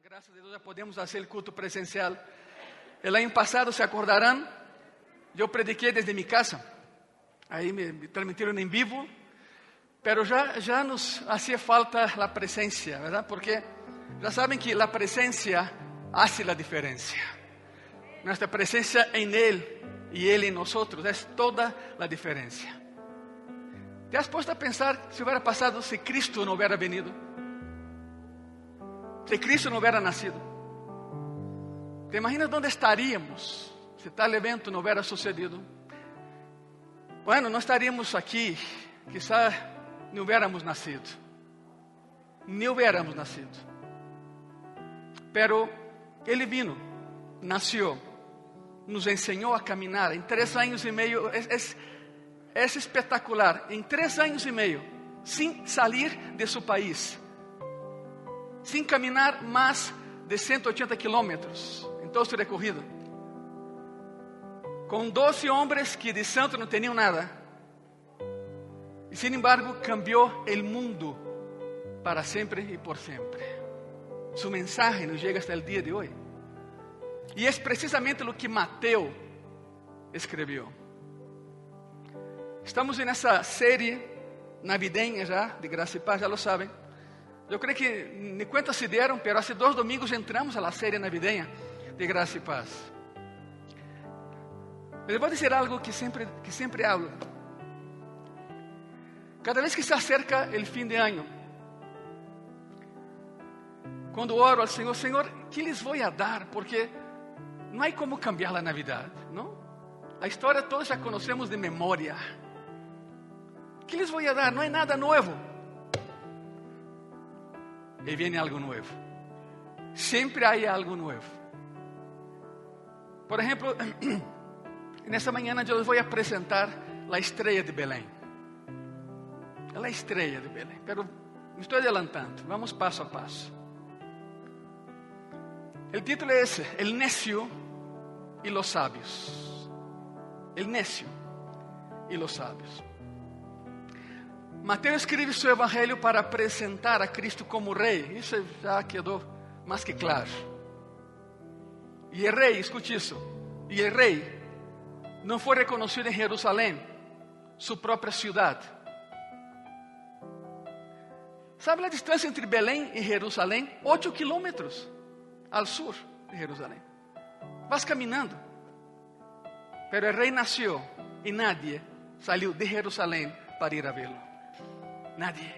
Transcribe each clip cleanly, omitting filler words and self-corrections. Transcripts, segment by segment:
graças a Deus já podemos fazer o culto presencial. El ano passado, se acordarán, eu prediquei desde minha casa. Aí me transmitiram em vivo, pero já nos hacía falta a presença, ¿verdad? Porque já sabem que a presença hace a diferença. Nossa presença em Ele e Ele em nós é toda a diferença. ¿Te has puesto a pensar se hubiera passado se Cristo não hubiera venido? Se Cristo não hubiera nacido? ¿Te imaginas onde estaríamos se tal evento não hubiera sucedido? Bueno, não estaríamos aqui, quizá não hubiéramos nascido. Ni hubiéramos nacido. Pero Ele vino, nació, nos ensinou a caminhar. Em 3 anos e meio, é espetacular. Em 3 anos e meio, sem sair de seu país, sem caminhar mais de 180 quilômetros em todo o seu recorrido, com 12 homens que de santo não tinham nada, e sin embargo cambiou o mundo para sempre e por sempre. Su mensaje nos chega hasta el dia de hoje, e é precisamente o que Mateus escreveu. Estamos nessa série navideña já, de graça e paz, já lo sabem. Eu creio que nem quantas se deram, pero hace 2 domingos entramos a la série navideña de graça e paz. Mas vou dizer algo que sempre hablo. Cada vez que se acerca o fim de ano, quando oro ao Senhor, Senhor, que lhes vou a dar? Porque não há como cambiar a Navidad, não? A história todos já conhecemos de memória. Que lhes vou a dar? Não há nada novo. E vem algo novo. Sempre há algo novo. Por exemplo, nessa manhã eu vou apresentar a estrela de Belém. É a estrela de Belém. Pero me estou adelantando. Vamos passo a passo. O título é esse: El necio y los sabios. El necio y los sabios. Mateus escreve seu evangelho para apresentar a Cristo como rei. Isso já quedou mais que claro. E o rei, escute isso, e o rei não foi reconhecido em Jerusalém, sua própria cidade. Sabe a distância entre Belém e Jerusalém? 8 quilômetros ao sul de Jerusalém. Vas caminhando. Pero o rei nasceu e nadie saiu de Jerusalém para ir a vê-lo. Nadie.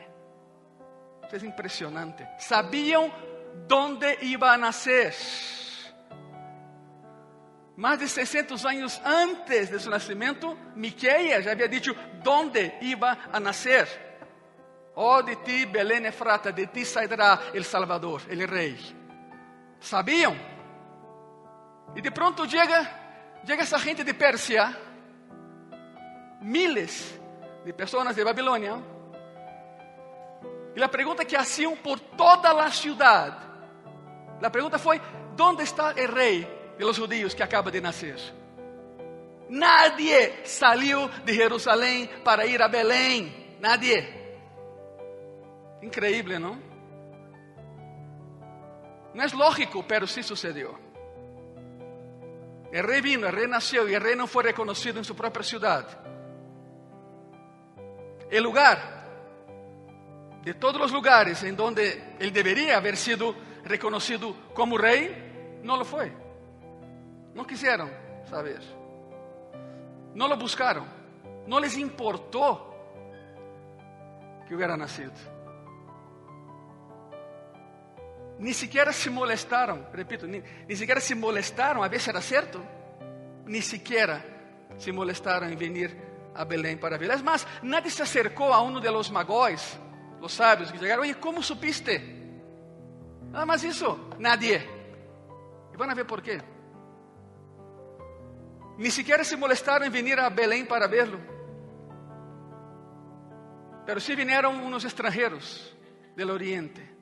Isso é impressionante. Sabiam onde iba a nascer. Mais de 600 anos antes de seu nascimento, Miqueias já havia dito onde iba a nascer. Oh, de ti, Belém Efrata, de ti sairá el Salvador, el rei. Sabiam? E de pronto chega essa gente de Pérsia, miles de pessoas de Babilônia, e a pergunta que faziam por toda a cidade, a pergunta foi: onde está o rei de los judíos que acaba de nascer? Nadie saiu de Jerusalém para ir a Belém. Nadie. Increíble, não? Não é lógico, pero sí sucedió. El rey vino, el rey nació y el rey no fue reconocido en su propia ciudad. El lugar, de todos los lugares en donde él debería haber sido reconocido como rey, no lo fue. No quisieron saber. No lo buscaron. No les importó que hubiera nacido. Ni siquiera se molestaron, repito, ni siquiera se molestaron a ver si era cierto. Ni siquiera se molestaron en venir a Belém para ver. Es más, nadie se acercó a uno de los magos, los sabios que llegaron. Oye, ¿cómo supiste? Nada más eso, nadie. Y van a ver por qué. Ni siquiera se molestaron en venir a Belém para verlo. Pero sí vinieron unos extranjeros del oriente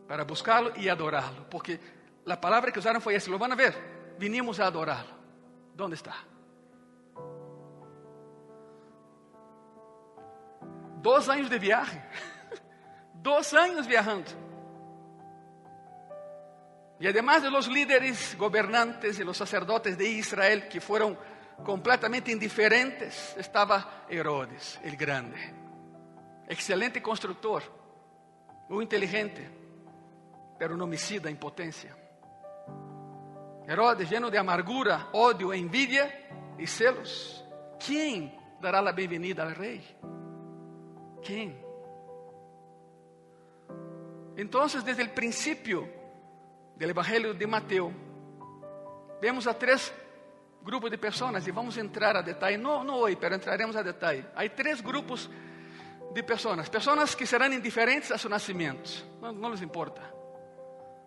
para buscarlo y adorarlo, porque la palabra que usaron fue esa. Lo van a ver, vinimos a adorarlo. ¿Dónde está? 2 años de viaje. 2 años viajando. Y además de los líderes, gobernantes y los sacerdotes de Israel que fueron completamente indiferentes, estaba Herodes el Grande, excelente constructor, muy inteligente, pero un homicida en potencia. Herodes, lleno de amargura, odio, envidia y celos. ¿Quién dará la bienvenida al rey? ¿Quién? Entonces, desde el principio del Evangelio de Mateo, vemos a tres grupos de personas y vamos a entrar a detalle, no hoy, pero entraremos a detalle. Hay tres grupos de personas que serán indiferentes a su nacimiento, no les importa.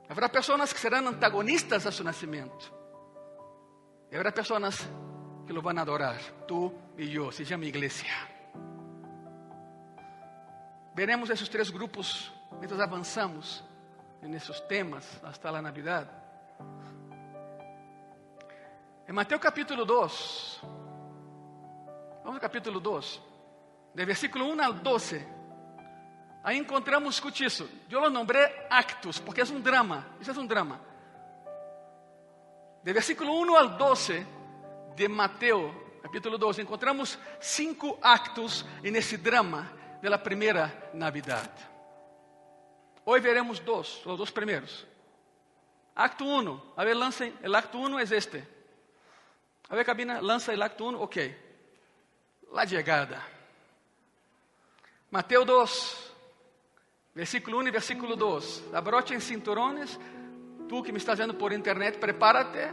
Habrá personas que serán antagonistas a su nacimiento y habrá personas que lo van a adorar, tú y yo, se llama iglesia. Veremos esos tres grupos mientras avanzamos en esos temas hasta la Navidad. En Mateo capítulo 2, vamos al capítulo 2, de versículo 1 al 12, ahí encontramos, escute isso, yo lo nombré actos, porque es un drama, eso es un drama. De versículo 1 al 12 de Mateo, capítulo 2, encontramos 5 actos en ese drama de la primera Navidad. Hoy veremos los dos primeros. Acto 1, a ver, lancen, el acto 1 es este. A ver, cabina, lanza el acto 1, ok. La llegada. Mateo 2, versículo 1 y versículo 2. Abrochen cinturones. Tú que me estás viendo por internet, prepárate,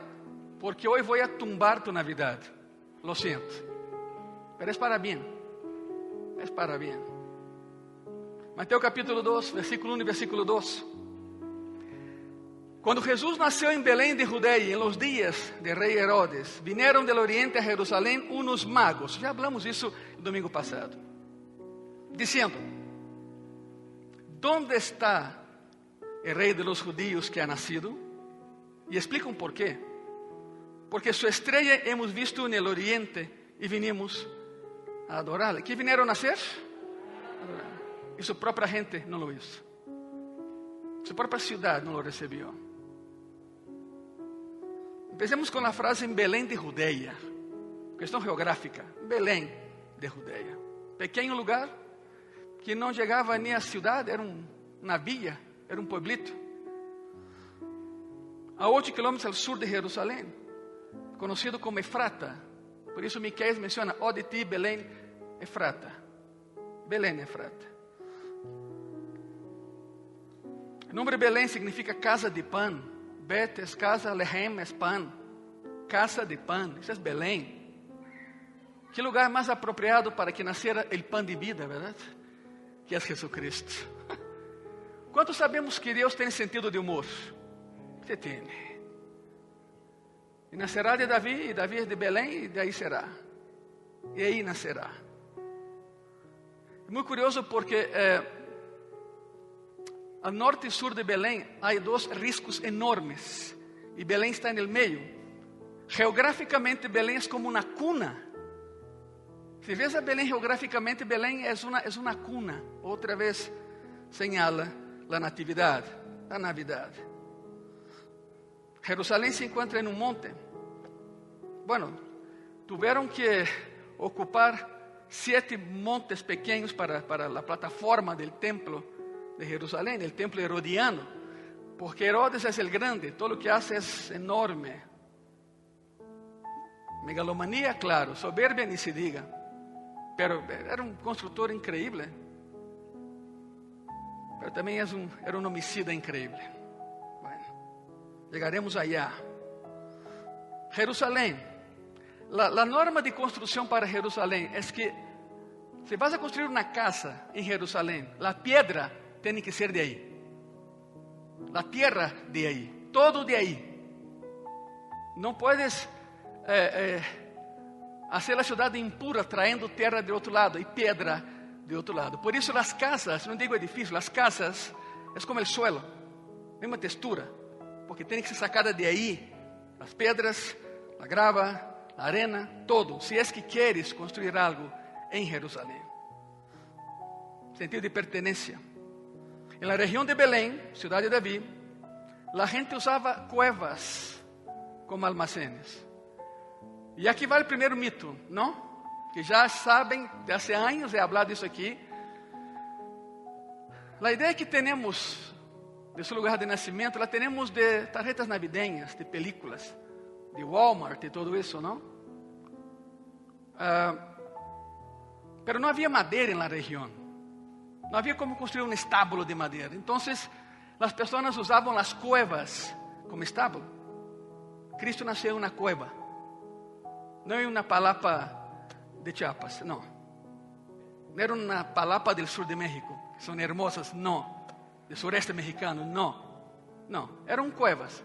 porque hoy voy a tumbar tu Navidad. Lo siento. Pero es para bien. Es para bien. Mateo capítulo 2, versículo 1 y versículo 2. Cuando Jesús nació en Belén de Judea, en los días del rey Herodes, vinieron del oriente a Jerusalén unos magos. Ya hablamos eso el domingo pasado. Diciendo, ¿dónde está el rey de los judíos que ha nacido? Y explican por qué. Porque su estrella hemos visto en el oriente y vinimos a adorarle. ¿Qué vinieron a hacer? Adorar. Y su propia gente no lo hizo. Su propia ciudad no lo recibió. Empecemos con la frase en Belén de Judea. Cuestión geográfica. Belén de Judea. Pequeño lugar que no llegaba ni a ciudad, era una villa, era un pueblito. A 8 kilómetros al sur de Jerusalén, conocido como Efrata. Por eso Miqueias menciona, ó de ti, Belén, Efrata. Belén, Efrata. El nombre Belén significa casa de pan. Bet es casa, Lehem es pan. Casa de pan, eso es Belén. ¿Qué lugar más apropiado para que naciera el pan de vida, verdad? Que es Jesucristo. ¿Cuántos sabemos que Dios tiene sentido de humor? Usted tiene. Y nacerá de David, y David es de Belén, y de ahí será. Y ahí nacerá. Es muy curioso porque al norte y sur de Belén hay 2 riscos enormes. Y Belén está en el medio. Geográficamente Belén es como una cuna. Si ves a Belén geográficamente, Belén es una cuna. Otra vez señala la natividad, la Navidad. Jerusalén se encuentra en un monte. Bueno, tuvieron que ocupar 7 montes pequeños para la plataforma del templo de Jerusalén, el templo herodiano, porque Herodes es el grande, todo lo que hace es enorme. Megalomanía, claro, soberbia ni se diga, pero era un constructor increíble, pero también era un homicida increíble. Bueno, llegaremos allá. Jerusalén, la norma de construcción para Jerusalén es que si vas a construir una casa en Jerusalén, la piedra tiene que ser de ahí, la tierra de ahí, todo de ahí. No puedes hacer la ciudad impura trayendo tierra de otro lado y piedra de otro lado. Por eso las casas, no digo edificios, las casas es como el suelo, misma textura, porque tiene que ser sacada de ahí, las piedras, la grava, la arena, todo, si es que quieres construir algo en Jerusalén. Sentido de pertenencia. En la región de Belén, ciudad de David, la gente usaba cuevas como almacenes. Y aquí va el primer mito, ¿no? Que ya saben, de hace años he hablado de eso aquí. La idea que tenemos de su lugar de nacimiento, la tenemos de tarjetas navideñas, de películas, de Walmart y todo eso, ¿no? Pero no había madera en la región. No había como construir un establo de madera. Entonces, las personas usaban las cuevas como establo. Cristo nació en una cueva. No en una palapa de Chiapas, no. No era una palapa del sur de México, que son hermosas, no. Del sureste mexicano, no. No, eran cuevas.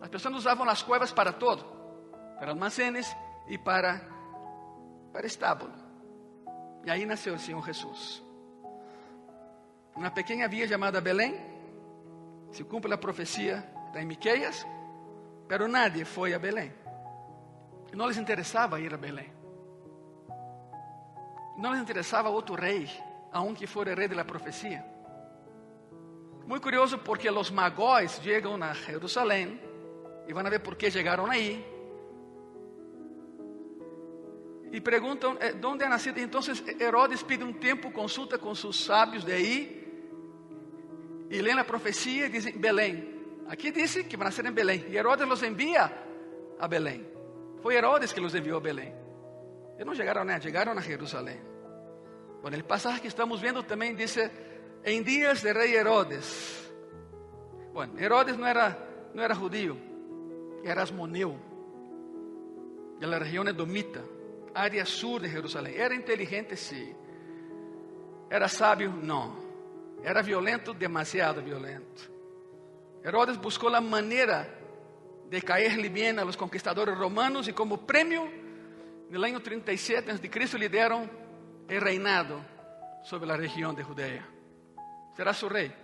Las personas usaban las cuevas para todo. Para almacenes y para estábulo. Y ahí nació el Señor Jesús. Una pequeña villa llamada Belén. Se cumple la profecía de Miqueias. Pero nadie fue a Belén. No les interesaba ir a Belén. No les interesaba otro rey, aunque fuera el rey de la profecía. Muy curioso porque los magos llegan a Jerusalén y van a ver por qué llegaron ahí. Y preguntan, ¿dónde ha nacido? Entonces Herodes pide un tiempo, consulta con sus sabios de ahí y leen la profecía y dicen, Belén. Aquí dice que van a nacer en Belén. Y Herodes los envía a Belén. Fue Herodes que los envió a Belén. Ellos no llegaron a Jerusalén. Bueno, el pasaje que estamos viendo también dice, en días de rey Herodes. Bueno, Herodes no era judío, era asmoneo, de la región edomita, área sur de Jerusalén. Era inteligente, sí. Era sabio, no. Era violento, demasiado violento. Herodes buscó la manera de caerle bien a los conquistadores romanos y como premio, en el año 37 a.C. le dieron el reinado sobre la región de Judea. Será su rey.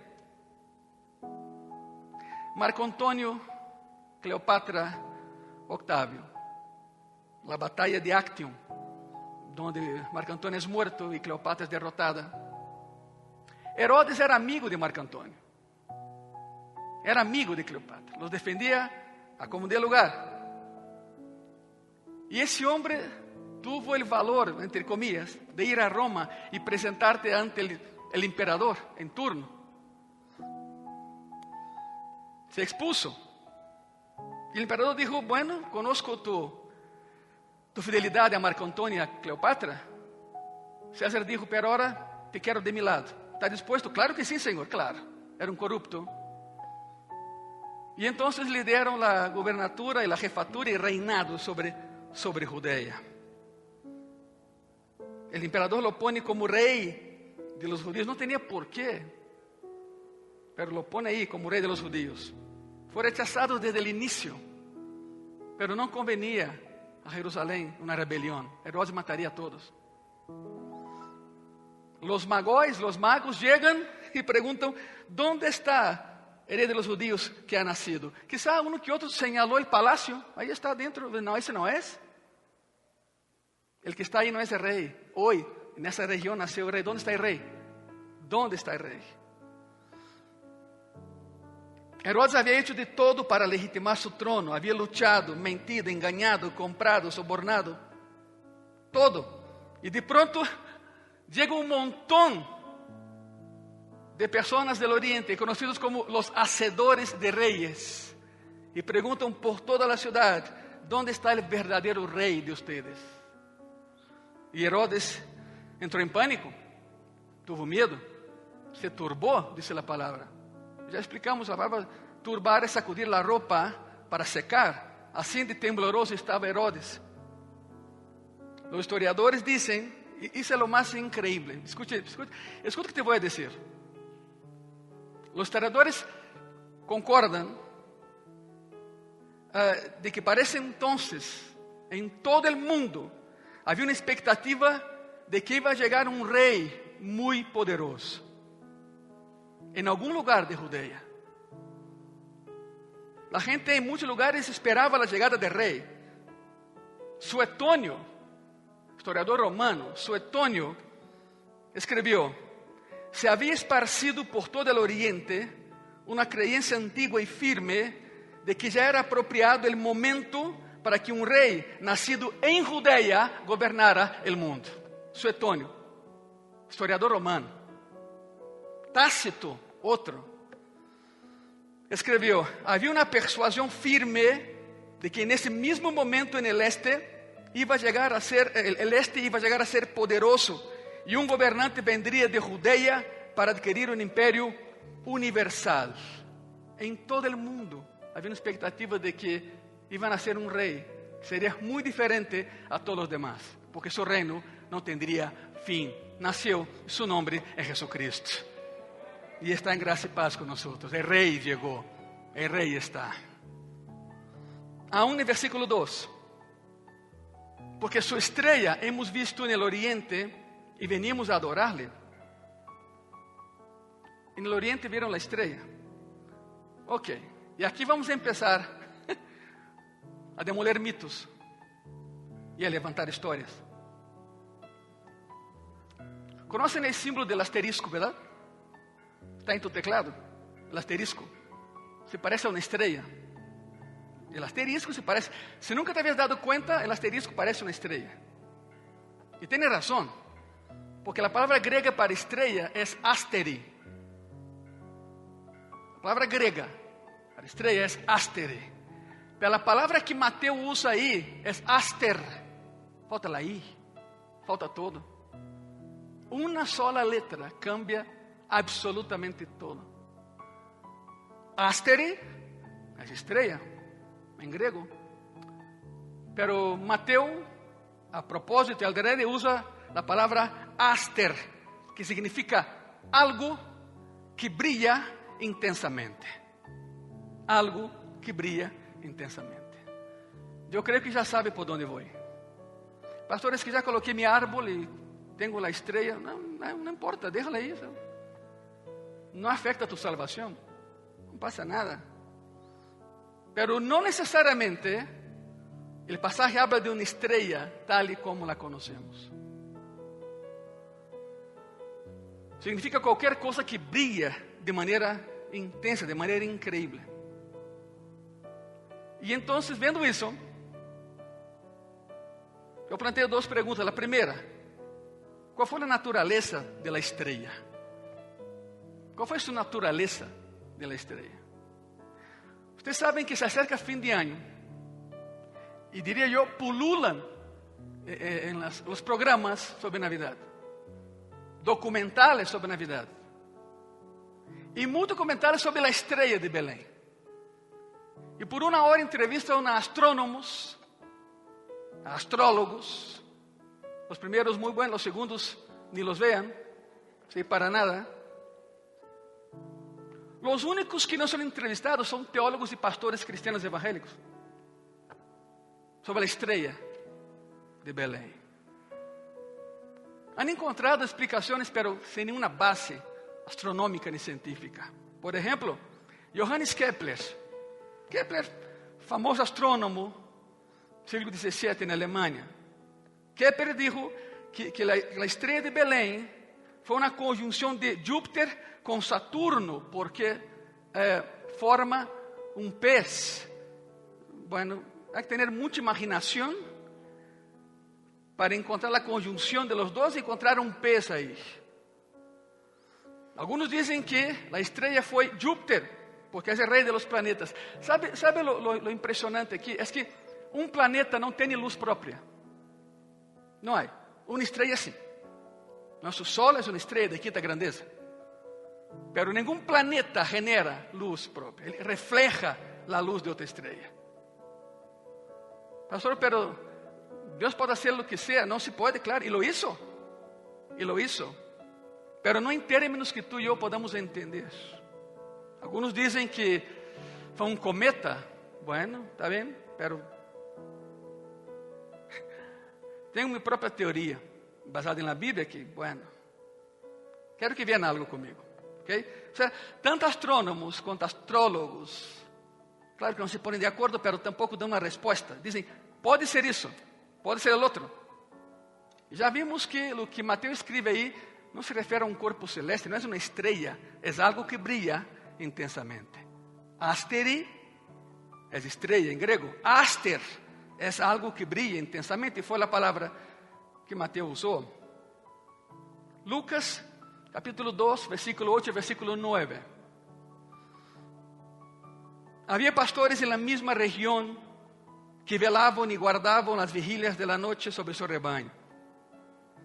Marco Antonio, Cleopatra, Octavio. La batalla de Actium, donde Marco Antonio es muerto y Cleopatra es derrotada. Herodes era amigo de Marco Antonio. Era amigo de Cleopatra. Los defendía a como dé lugar. Y ese hombre tuvo el valor, entre comillas, de ir a Roma y presentarte ante el emperador en turno. Se expuso. Y el emperador dijo, bueno, conozco tu fidelidad a Marco Antonio y a Cleopatra. César dijo, pero ahora te quiero de mi lado. ¿Está dispuesto? Claro que sí, señor, claro. Era un corrupto. Y entonces le dieron la gobernatura y la jefatura y reinado sobre Judea. El emperador lo pone como rey de los judíos. No tenía por qué, pero lo pone ahí como rey de los judíos. Fue rechazado desde el inicio, pero no convenía a Jerusalén una rebelión. Herodes mataría a todos. Los magos llegan y preguntan, ¿dónde está el rey de los judíos que ha nacido? Quizá uno que otro señaló el palacio. Ahí está dentro. No, ese no es. El que está ahí no es el rey. Hoy, en esa región nació el rey. ¿Dónde está el rey? ¿Dónde está el rey? Herodes había hecho de todo para legitimar su trono. Había luchado, mentido, engañado, comprado, sobornado. Todo. Y de pronto llega un montón de personas del Oriente, conocidos como los hacedores de reyes, y preguntan por toda la ciudad, ¿dónde está el verdadero rey de ustedes? Y Herodes entró en pánico, tuvo miedo, se turbó, dice la palabra. Ya explicamos, la palabra turbar es sacudir la ropa para secar. Así de tembloroso estaba Herodes. Los historiadores dicen, y eso es lo más increíble, escucha lo que te voy a decir. Los historiadores concordan de que para ese entonces, en todo el mundo, había una expectativa de que iba a llegar un rey muy poderoso en algún lugar de Judea. La gente en muchos lugares esperaba la llegada del rey. Suetonio, historiador romano, Suetonio escribió: se había esparcido por todo el oriente una creencia antigua y firme de que ya era apropiado el momento para que un rey nacido en Judea gobernara el mundo. Suetonio, historiador romano. Tácito, otro, escribió: había una persuasión firme de que en ese mismo momento en el este iba a llegar a ser, el este iba a llegar a ser poderoso y un gobernante vendría de Judea para adquirir un imperio universal. En todo el mundo había una expectativa de que iba a nacer un rey que sería muy diferente a todos los demás, porque su reino no tendría fin. Nació, su nombre es Jesucristo. Y está en gracia y paz con nosotros. El rey llegó, el rey está. Aún en el versículo 2. Porque su estrella hemos visto en el oriente y venimos a adorarle. En el oriente vieron la estrella. Ok, y aquí vamos a empezar a demoler mitos y a levantar historias. ¿Conocen el símbolo del asterisco, verdad? Está en tu teclado, el asterisco. Se parece a una estrella. El asterisco se parece. Si nunca te habías dado cuenta, el asterisco parece una estrella. Y tiene razón, porque la palabra griega para estrella es asteri. La palabra griega para estrella es asteri. Pero la palabra que Mateo usa ahí es aster. Falta la I, falta todo. Una sola letra cambia absolutamente todo. Asteri es estrella en griego. Pero Mateo, a propósito y al derecho, usa la palabra aster, que significa algo que brilla intensamente. Algo que brilla intensamente. Yo creo que ya sabe por dónde voy. Pastor, es que ya coloqué mi árbol y tengo la estrella. No importa, déjala ahí. No afecta tu salvación. No pasa nada. Pero no necesariamente el pasaje habla de una estrella tal y como la conocemos. Significa cualquier cosa que brilla de manera intensa, de manera increíble. Y entonces, viendo eso, yo planteo dos preguntas. La primera, ¿cuál fue la naturaleza de la estrella? ¿Cuál fue su naturaleza de la estrella? Ustedes saben que se acerca fin de año y diría yo, pululan en los programas sobre Navidad, documentales sobre Navidad y muchos documentales sobre la estrella de Belén. Y por una hora entrevistan a astrónomos, a astrólogos, los primeros muy buenos, los segundos ni los vean, sí, para nada. Los únicos que no son entrevistados son teólogos y pastores cristianos evangélicos sobre la estrella de Belén. Han encontrado explicaciones, pero sin ninguna base astronómica ni científica. Por ejemplo, Johannes Kepler, famoso astrónomo, siglo XVII en Alemania. Kepler dijo que la estrella de Belén fue una conjunción de Júpiter con Saturno, porque forma un pez. Bueno, hay que tener mucha imaginación para encontrar la conjunción de los dos y encontrar un pez ahí. Algunos dicen que la estrella fue Júpiter, porque es el rey de los planetas. ¿Sabe lo impresionante aquí? Es que un planeta no tiene luz propia. No hay. Una estrella sí. Nuestro Sol es una estrella de quinta grandeza. Pero ningún planeta genera luz propia. Él refleja la luz de otra estrella. Pastor, pero Dios puede hacer lo que sea. No se puede, claro. Y lo hizo. Pero no en términos que tú y yo podamos entender. Algunos dicen que fue un cometa. Bueno, está bien, pero tengo mi propia teoría basada en la Biblia que, bueno, quiero que vean algo conmigo. ¿Okay? O sea, tanto astrónomos quanto astrólogos, claro que no se ponen de acuerdo, pero tampoco dan una respuesta. Dicen, puede ser eso, puede ser el otro. Y ya vimos que lo que Mateo escribe ahí no se refiere a un cuerpo celeste, no es una estrella, es algo que brilla intensamente. Asteri es estrella en griego. Aster es algo que brilla intensamente. Y fue la palabra que Mateo usó. Lucas, capítulo 2, versículo 8 y versículo 9. Había pastores en la misma región que velaban y guardaban las vigilias de la noche sobre su rebaño.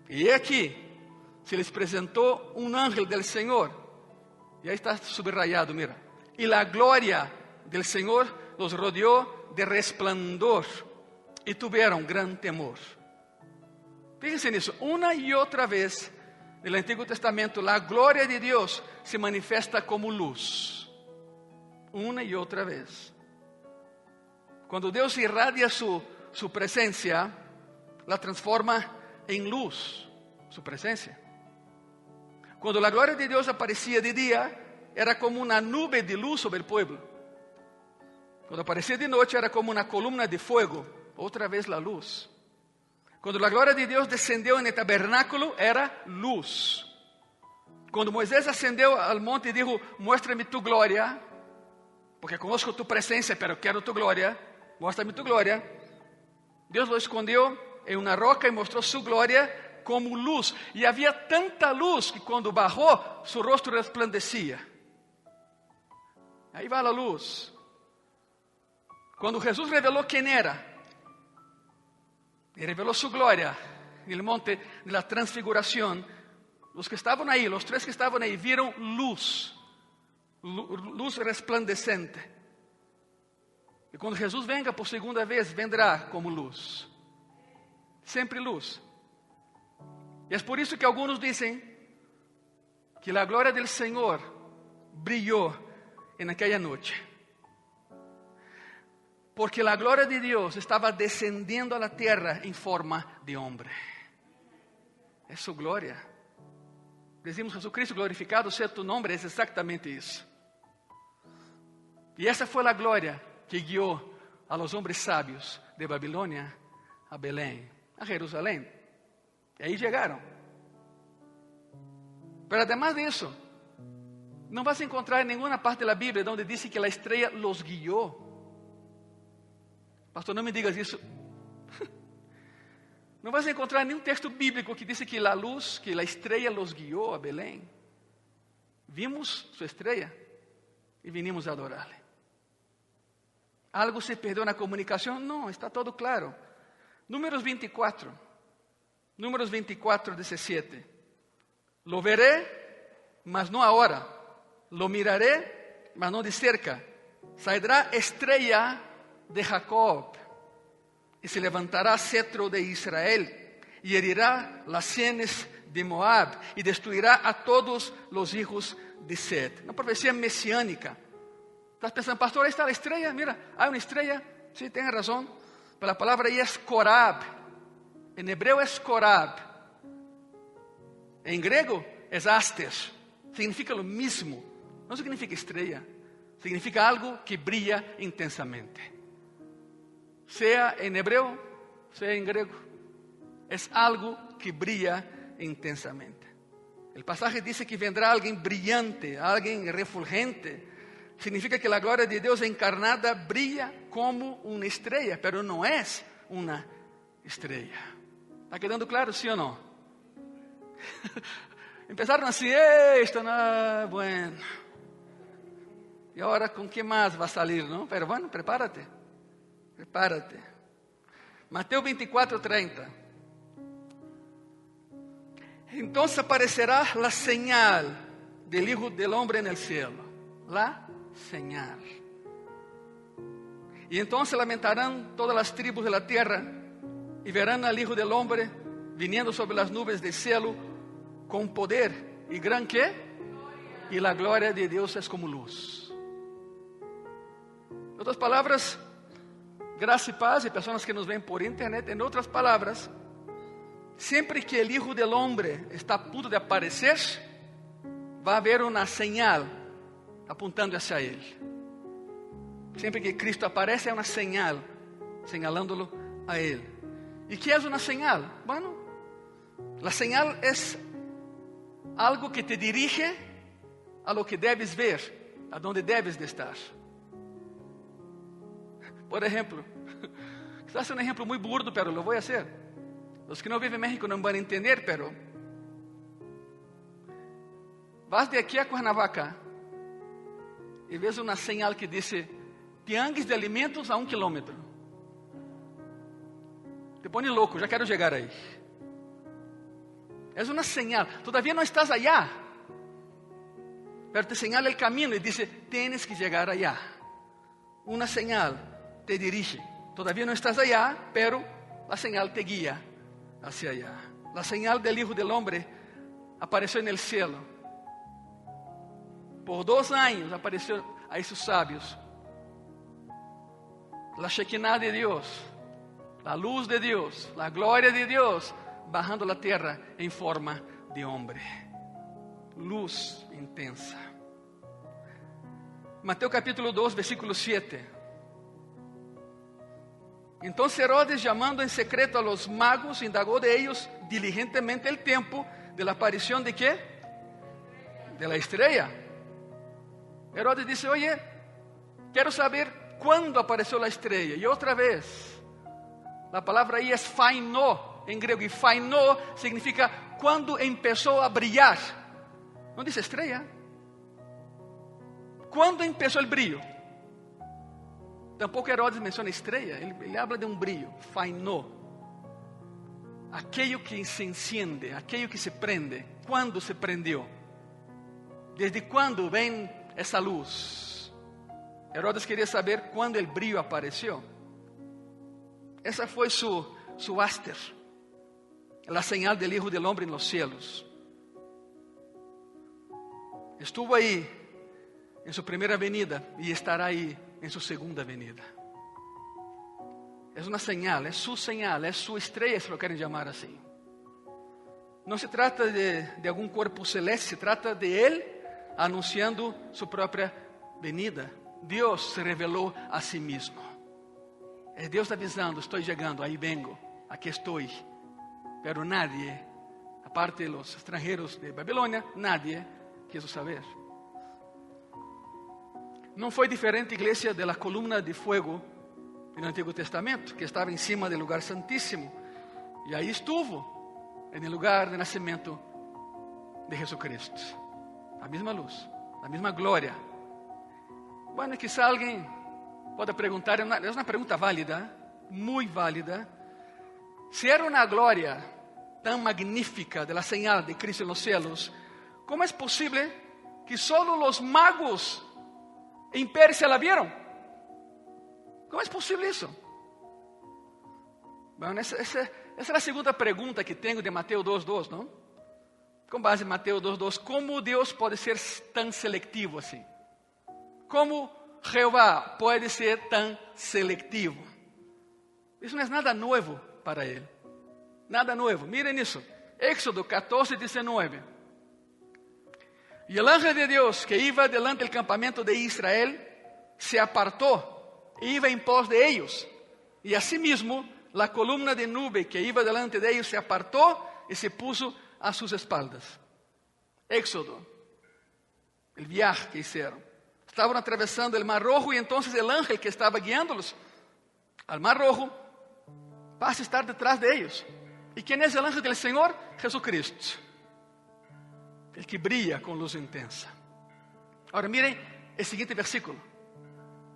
Y aquí se les presentó un ángel del Señor. Y ahí está subrayado, mira. Y la gloria del Señor los rodeó de resplandor y tuvieron gran temor. Fíjense en eso, una y otra vez en el Antiguo Testamento la gloria de Dios se manifiesta como luz. Una y otra vez. Cuando Dios irradia su presencia, la transforma en luz, su presencia. Cuando la gloria de Dios aparecía de día, era como una nube de luz sobre el pueblo. Cuando aparecía de noche, era como una columna de fuego, otra vez la luz. Cuando la gloria de Dios descendió en el tabernáculo, era luz. Cuando Moisés ascendió al monte y dijo, muéstrame tu gloria, porque conozco tu presencia, pero quiero tu gloria, muéstrame tu gloria. Dios lo escondió en una roca y mostró su gloria como luz. Y había tanta luz que cuando bajó, su rostro resplandecía. Ahí va la luz. Cuando Jesús reveló quién era, y reveló su gloria en el monte de la transfiguración, los que estaban ahí, los tres que estaban ahí, vieron luz, luz resplandecente. Y cuando Jesús venga por segunda vez, vendrá como luz. Siempre luz. Y es por eso que algunos dicen que la gloria del Señor brilló en aquella noche. Porque la gloria de Dios estaba descendiendo a la tierra en forma de hombre. Es su gloria. Decimos, Jesucristo, glorificado sea tu nombre, es exactamente eso. Y esa fue la gloria que guió a los hombres sabios de Babilonia a Belén, a Jerusalén. Y ahí llegaron. Pero además de eso, no vas a encontrar en ninguna parte de la Biblia donde dice que la estrella los guió. Pastor, no me digas eso. No vas a encontrar ningún texto bíblico que dice que la luz, que la estrella los guió a Belén. Vimos su estrella y vinimos a adorarle. ¿Algo se perdió en la comunicación? No, está todo claro. Números 24, 17. Lo veré, mas no ahora. Lo miraré, mas no de cerca. Saldrá estrella de Jacob, y se levantará cetro de Israel, y herirá las sienes de Moab, y destruirá a todos los hijos de Set. Una profecía mesiánica. ¿Estás pensando, pastor, ahí está la estrella? Mira, hay una estrella. Sí, tienes razón. Pero la palabra ahí es Korab. En hebreo es Korab. En griego es Aster. Significa lo mismo. No significa estrella. Significa algo que brilla intensamente. Sea en hebreo, sea en griego, es algo que brilla intensamente. El pasaje dice que vendrá alguien brillante, alguien refulgente. Significa que la gloria de Dios encarnada brilla como una estrella, pero no es una estrella. ¿Está quedando claro, sí o no? Empezaron así, esto no, bueno. Y ahora, ¿con qué más va a salir, no? Pero bueno, prepárate. Mateo 24:30. Entonces aparecerá la señal del Hijo del Hombre en el cielo. La señal. Y entonces lamentarán todas las tribus de la tierra y verán al Hijo del Hombre viniendo sobre las nubes del cielo con poder y gran ¿qué? Y la gloria de Dios es como luz. En otras palabras, gracia y paz, y personas que nos ven por internet, en otras palabras, siempre que el Hijo del Hombre está a punto de aparecer, va a haber una señal apuntando hacia Él. Siempre que Cristo aparece, hay una señal señalándolo a Él. ¿Y qué es una señal? Bueno, la señal es algo que te dirige a lo que debes ver a donde debes de estar. Por ejemplo, quizás sea un ejemplo muy burdo, pero lo voy a hacer. Los que no viven en México no van a entender, pero vas de aquí a Cuernavaca y ves una señal que dice tianguis de alimentos a 1 kilómetro. Te pone loco, ya quiero llegar ahí. Es una señal, todavía no estás allá, pero te señala el camino y dice, tienes que llegar allá. Una señal te dirige. Todavía no estás allá, pero la señal te guía hacia allá. La señal del Hijo del Hombre apareció en el cielo. Por 2 años apareció a esos sabios. La Shekinah de Dios, la luz de Dios, la gloria de Dios, bajando la tierra en forma de hombre. Luz intensa. Mateo capítulo 2, versículo 7. Entonces Herodes, llamando en secreto a los magos, indagó de ellos diligentemente el tiempo de la aparición de ¿qué? De la estrella. Herodes dice, oye, quiero saber cuándo apareció la estrella. Y otra vez, la palabra ahí es fainó en griego, y fainó significa cuando empezó a brillar. No dice estrella. ¿Cuándo empezó el brillo? Tampoco Herodes menciona estrella, él habla de un brillo, fainó. Aquello que se enciende, aquello que se prende. ¿Cuándo se prendió? ¿Desde cuándo ven esa luz? Herodes quería saber cuándo el brillo apareció. Esa fue su áster, la señal del Hijo del Hombre en los cielos. Estuvo ahí en su primera venida y estará ahí en su segunda venida. Es una señal, es su estrella, si lo quieren llamar así. No se trata de algún cuerpo celeste, se trata de Él anunciando su propia venida. Dios se reveló a sí mismo. Es Dios avisando, estoy llegando, ahí vengo, aquí estoy. Pero nadie, aparte de los extranjeros de Babilonia, nadie quiso saber. No fue diferente, iglesia, de la columna de fuego en el Antiguo Testamento, que estaba encima del lugar santísimo. Y ahí estuvo, en el lugar de nacimiento de Jesucristo. La misma luz, la misma gloria. Bueno, quizá alguien pueda preguntar, es una pregunta válida, muy válida. Si era una gloria tan magnífica de la señal de Cristo en los cielos, ¿cómo es posible que solo los magos en Persia la vieron? ¿Cómo es posible eso? Bueno, esa es la segunda pregunta que tengo de Mateo 2.2, ¿no? Con base en Mateo 2.2, ¿cómo Dios puede ser tan selectivo así? ¿Cómo Jehová puede ser tan selectivo? Eso no es nada nuevo para Él. Nada nuevo. Miren eso. Éxodo 14:19. Y el ángel de Dios que iba delante del campamento de Israel se apartó e iba en pos de ellos. Y asimismo la columna de nube que iba delante de ellos se apartó y se puso a sus espaldas. Éxodo, el viaje que hicieron. Estaban atravesando el Mar Rojo y entonces el ángel que estaba guiándolos al Mar Rojo pasa a estar detrás de ellos. ¿Y quién es el ángel del Señor? Jesucristo. El que brilla con luz intensa. Ahora miren el siguiente versículo.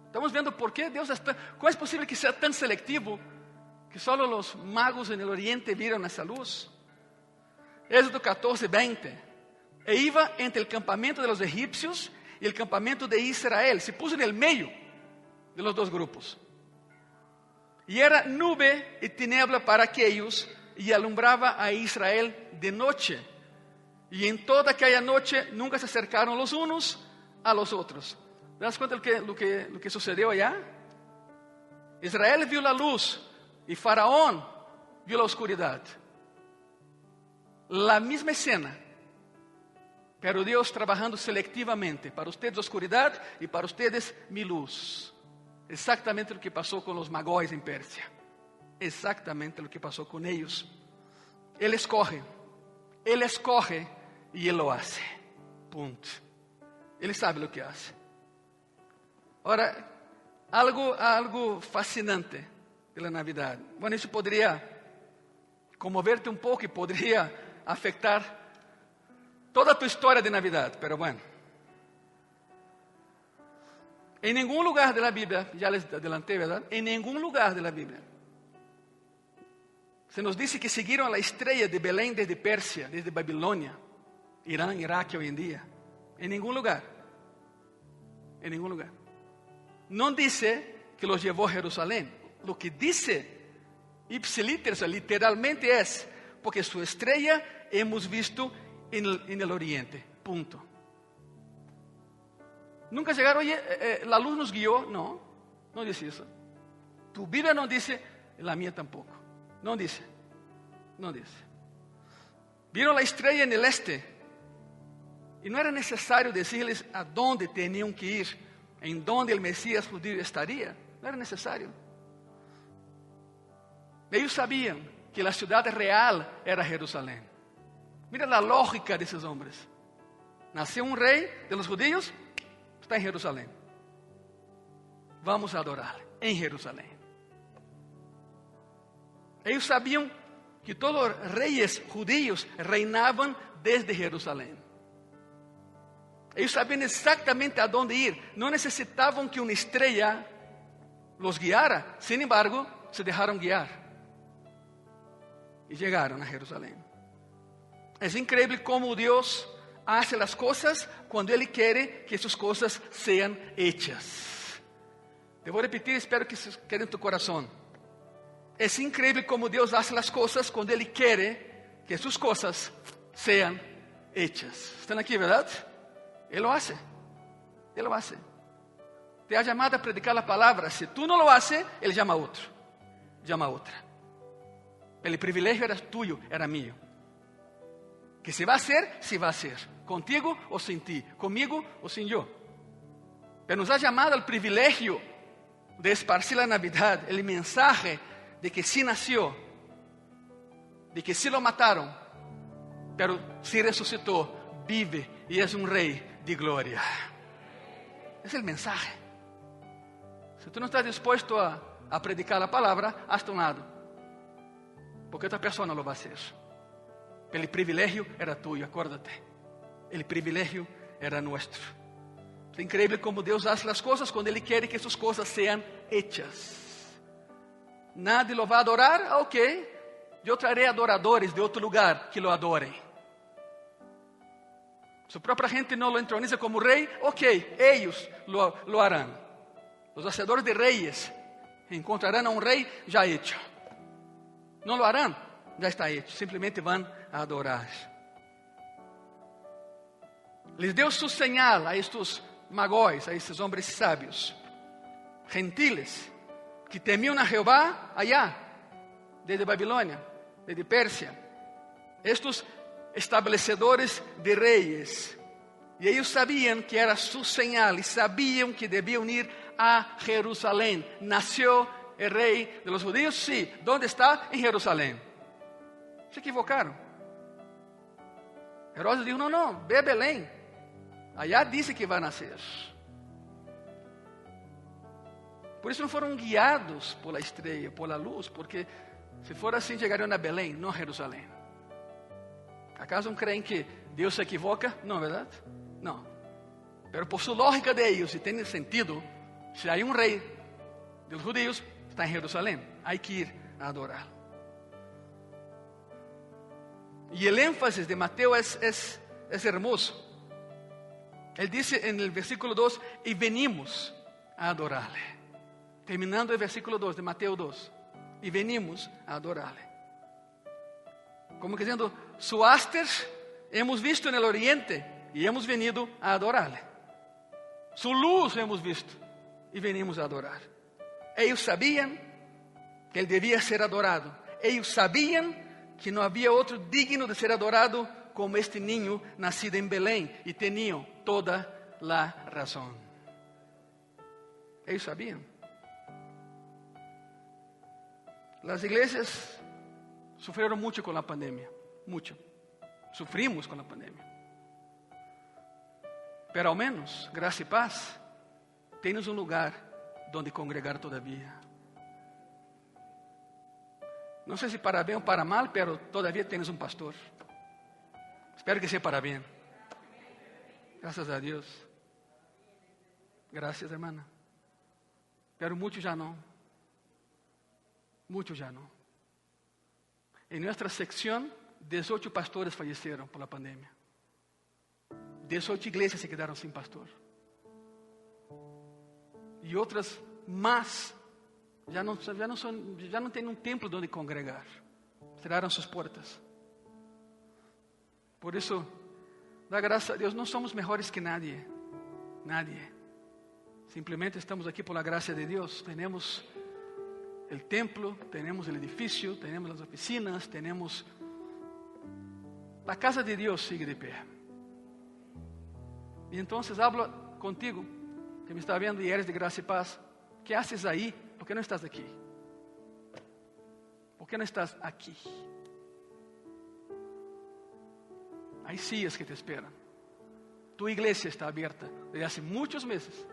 Estamos viendo por qué Dios está... ¿Cómo es posible que sea tan selectivo que solo los magos en el oriente vieron esa luz? Éxodo 14:20. E iba entre el campamento de los egipcios y el campamento de Israel. Se puso en el medio de los dos grupos. Y era nube y tiniebla para aquellos y alumbraba a Israel de noche. Y en toda aquella noche nunca se acercaron los unos a los otros. ¿Te das cuenta de lo que sucedió allá? Israel vio la luz y Faraón vio la oscuridad. La misma escena, pero Dios trabajando selectivamente. Para ustedes oscuridad y para ustedes mi luz. Exactamente lo que pasó con los magóis en Persia. Exactamente lo que pasó con ellos. Él escoge y Él lo hace. Punto. Él sabe lo que hace. Ahora, algo fascinante de la Navidad. Bueno, eso podría conmoverte un poco y podría afectar toda tu historia de Navidad, pero bueno. En ningún lugar de la Biblia, ya les adelanté, ¿verdad? En ningún lugar de la Biblia se nos dice que siguieron la estrella de Belén desde Persia, desde Babilonia, Irán, Irak hoy en día. En ningún lugar. En ningún lugar. No dice que los llevó a Jerusalén. Lo que dice ipsiliter, literalmente es, porque su estrella hemos visto en el oriente. Punto. Nunca llegaron, oye, la luz nos guió. No, no dice eso. Tu Biblia no dice, la mía tampoco. No dice, no dice. Vieron la estrella en el este. Y no era necesario decirles a dónde tenían que ir, en dónde el Mesías judío estaría. No era necesario. Ellos sabían que la ciudad real era Jerusalén. Mira la lógica de esos hombres. Nació un rey de los judíos, está en Jerusalén. Vamos a adorarle en Jerusalén. Ellos sabían que todos los reyes judíos reinaban desde Jerusalén. Ellos sabían exactamente a dónde ir. No necesitaban que una estrella los guiara. Sin embargo, se dejaron guiar. Y llegaron a Jerusalén. Es increíble cómo Dios hace las cosas cuando Él quiere que sus cosas sean hechas. Te voy a repetir, espero que se quede en tu corazón. Es increíble cómo Dios hace las cosas cuando Él quiere que sus cosas sean hechas. ¿Están aquí, verdad? Él lo hace. Él lo hace. Te ha llamado a predicar la palabra. Si tú no lo haces, Él llama a otro. Llama a otra. El privilegio era tuyo, era mío. Que se va a hacer, se va a hacer. Contigo o sin ti. Conmigo o sin yo. Pero nos ha llamado al privilegio de esparcir la Navidad. El mensaje de que sí nació. De que sí lo mataron. Pero sí resucitó. Vive y es un rey de gloria. Es el mensaje. Si tú no estás dispuesto a predicar la palabra, hazte a un lado. Porque otra persona lo va a hacer. El privilegio era tuyo, acuérdate. El privilegio era nuestro. Es increíble cómo Dios hace las cosas cuando Él quiere que sus cosas sean hechas. Nadie lo va a adorar, ok. Yo traeré adoradores de otro lugar que lo adoren. Su propia gente no lo entroniza como rey, ok, ellos lo harán. Los hacedores de reyes encontrarán a un rey ya hecho. No lo harán, ya está hecho. Simplemente van a adorar. Les dio su señal a estos magóis, a estos hombres sabios, gentiles, que temían a Jehová allá, desde Babilonia, desde Persia. Estos establecedores de reyes. Y ellos sabían que era su señal y sabían que debían ir a Jerusalén. Nació el rey de los judíos, sí. ¿Dónde está? En Jerusalén. Se equivocaron. Herodes dijo, no, ve a Belén. Allá dice que va a nacer. Por eso no fueron guiados por la estrella, por la luz, porque si fuera así llegarían a Belén, no a Jerusalén. ¿Acaso no creen que Dios se equivoca? No, ¿verdad? No. Pero por su lógica de ellos, y tiene sentido, si hay un rey de los judíos, está en Jerusalén. Hay que ir a adorar. Y el énfasis de Mateo es hermoso. Él dice en el versículo 2, y venimos a adorarle. Terminando el versículo 2 de Mateo 2. Y venimos a adorarle. Como que diciendo, su haster hemos visto en el oriente y hemos venido a adorarle. Su luz hemos visto y venimos a adorar. Ellos sabían que Él debía ser adorado. Ellos sabían que no había otro digno de ser adorado como este niño nacido en Belén. Y tenían toda la razón. Ellos sabían. Las iglesias sufrieron mucho con la pandemia. Mucho. Sufrimos con la pandemia. Pero al menos, gracia y paz, tienes un lugar donde congregar todavía. No sé si para bien o para mal, pero todavía tienes un pastor. Espero que sea para bien. Gracias a Dios. Gracias, hermana. Pero muchos ya no. Muchos ya no. En nuestra sección, 18 pastores fallecieron por la pandemia. 18 iglesias se quedaron sin pastor. Y otras más ya no tienen un templo donde congregar. Cerraron sus puertas. Por eso, da gracias a Dios, no somos mejores que nadie. Nadie. Simplemente estamos aquí por la gracia de Dios. Tenemos el templo, tenemos el edificio, tenemos las oficinas, tenemos... La casa de Dios sigue de pie. Y entonces hablo contigo, que me está viendo y eres de gracia y paz. ¿Qué haces ahí? ¿Por qué no estás aquí? ¿Por qué no estás aquí? Hay sillas que te esperan. Tu iglesia está abierta desde hace muchos meses.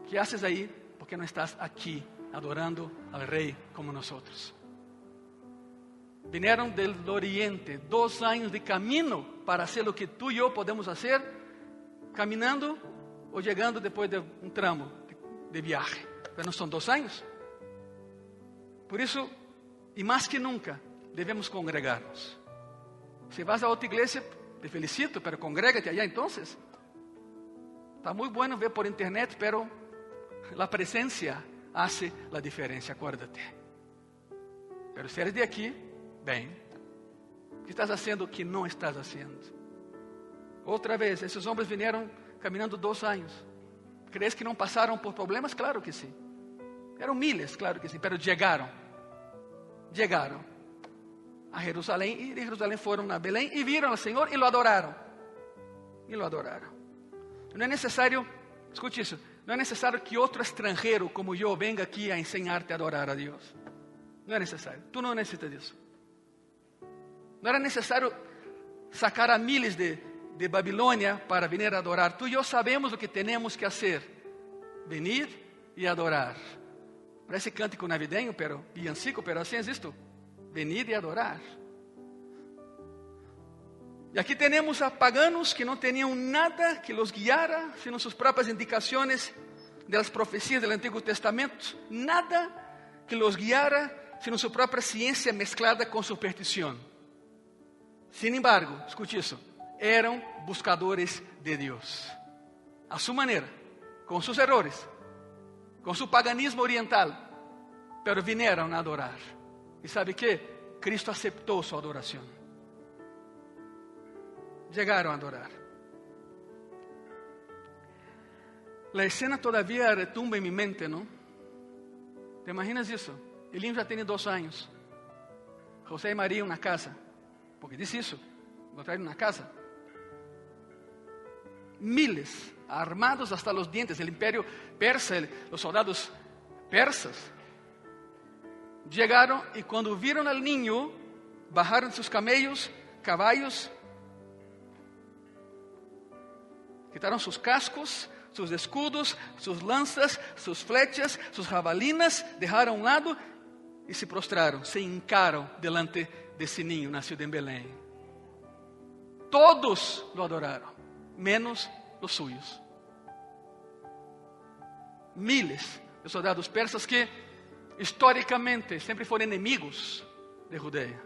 ¿Qué haces ahí? ¿Por qué no estás aquí adorando al Rey como nosotros? Vinieron del oriente, 2 años de camino para hacer lo que tú y yo podemos hacer, caminando o llegando después de un tramo de viaje. Pero no son 2 años. Por eso, y más que nunca, debemos congregarnos. Si vas a otra iglesia, te felicito, pero congrégate allá entonces. Está muy bueno ver por internet, pero la presencia hace la diferencia, acuérdate. Pero si eres de aquí, ven. ¿Qué estás haciendo que no estás haciendo? Otra vez, esos hombres vinieron caminando 2 años. ¿Crees que no pasaron por problemas? Claro que sí. Eran miles, claro que sí, pero llegaron. Llegaron a Jerusalén y de Jerusalén fueron a Belén y vieron al Señor y lo adoraron. Y lo adoraron. No es necesario, escuche eso, no es necesario que otro extranjero como yo venga aquí a enseñarte a adorar a Dios. No es necesario, tú no necesitas de eso. No era necesario sacar a miles de Babilonia para venir a adorar. Tú y yo sabemos lo que tenemos que hacer. Venir y adorar. Parece cântico navideño, pero villancico, pero así es esto. Venir y adorar. Y aquí tenemos a paganos que no tenían nada que los guiara, sino sus propias indicaciones de las profecías del Antiguo Testamento. Nada que los guiara, sino su propia ciencia mezclada con superstición. Sin embargo, escuche eso, eran buscadores de Dios. A su manera, con sus errores, con su paganismo oriental, pero vinieron a adorar. ¿Y sabe qué? Cristo aceptó su adoración. Llegaron a adorar. La escena todavía retumba en mi mente, ¿no? ¿Te imaginas eso? El niño ya tiene 2 años. José y María en una casa. Porque dice eso, encontraron una casa. Miles, armados hasta los dientes, el imperio persa, los soldados persas. Llegaron y cuando vieron al niño, bajaron sus camellos, caballos, quitaron sus cascos, sus escudos, sus lanzas, sus flechas, sus jabalinas, dejaron a un lado y se prostraron, se hincaron delante de ese niño nacido en Belén. Todos lo adoraron, menos los suyos. Miles de soldados persas que históricamente siempre fueron enemigos de Judea.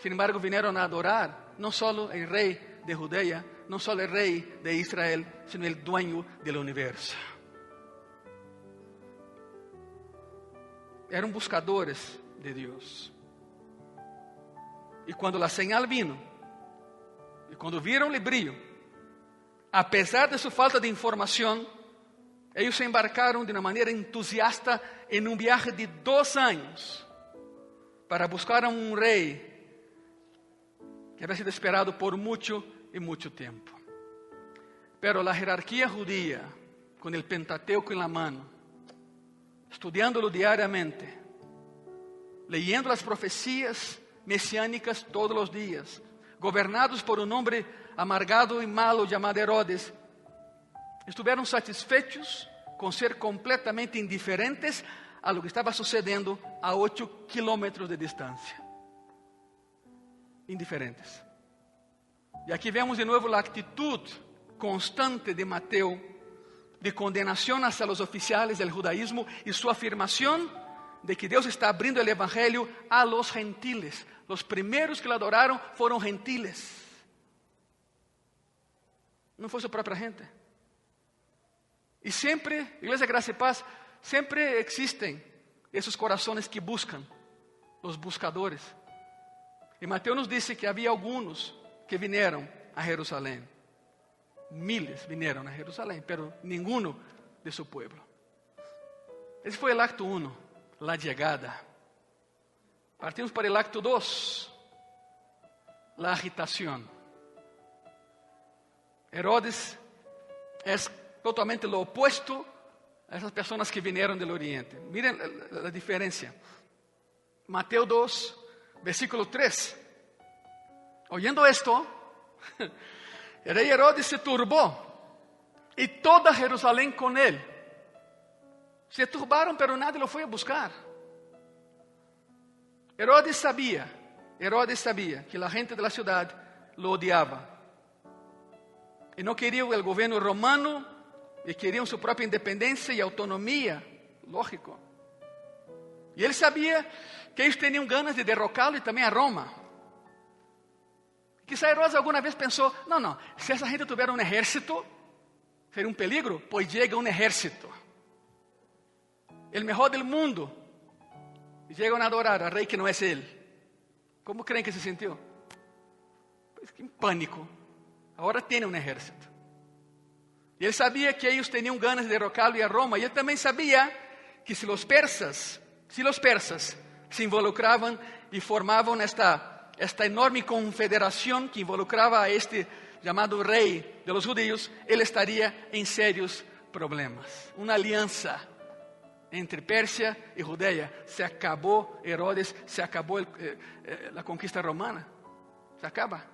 Sin embargo, vinieron a adorar no solo el rey de Judea, no solo el rey de Israel, sino el dueño del universo. Eran buscadores de Dios. Y cuando la señal vino, y cuando vieron el brillo, a pesar de su falta de información, ellos se embarcaron de una manera entusiasta en un viaje de 2 años para buscar a un rey que había sido esperado por mucho y mucho tiempo. Pero la jerarquía judía, con el Pentateuco en la mano, estudiándolo diariamente, leyendo las profecías mesiánicas todos los días, gobernados por un hombre amargado y malo llamado Herodes, Estuvieron satisfechos con ser completamente indiferentes a lo que estaba sucediendo a 8 kilómetros de distancia. Indiferentes. Y aquí vemos de nuevo la actitud constante de Mateo de condenación hacia los oficiales del judaísmo y su afirmación de que Dios está abriendo el evangelio a los gentiles. Los primeros que lo adoraron fueron gentiles. No fue su propia gente. Y siempre, Iglesia Gracia y Paz, siempre existen esos corazones que buscan, los buscadores. Y Mateo nos dice que había algunos que vinieron a Jerusalén. Miles vinieron a Jerusalén, pero ninguno de su pueblo. Ese fue el acto 1, la llegada. Partimos para el acto 2, la agitación. Herodes es totalmente lo opuesto a esas personas que vinieron del oriente. Miren la diferencia. Mateo 2, versículo 3. Oyendo esto, el rey Herodes se turbó y toda Jerusalén con él. Se turbaron, pero nadie lo fue a buscar. Herodes sabía que la gente de la ciudad lo odiaba. Y no querían el gobierno romano, y querían su propia independencia y autonomía. Lógico. Y él sabía que ellos tenían ganas de derrocarlo y también a Roma. Quizá Herodes alguna vez pensó, no, si esa gente tuviera un ejército, sería un peligro, pues llega un ejército. El mejor del mundo. Y llegan a adorar al rey que no es él. ¿Cómo creen que se sintió? Pues en pánico. Ahora tiene un ejército. Y él sabía que ellos tenían ganas de derrocarlo y a Roma. Y él también sabía que si los persas se involucraban y formaban esta enorme confederación que involucraba a este llamado rey de los judíos, él estaría en serios problemas. Una alianza entre Persia y Judea. Se acabó Herodes, se acabó la conquista romana. Se acaba.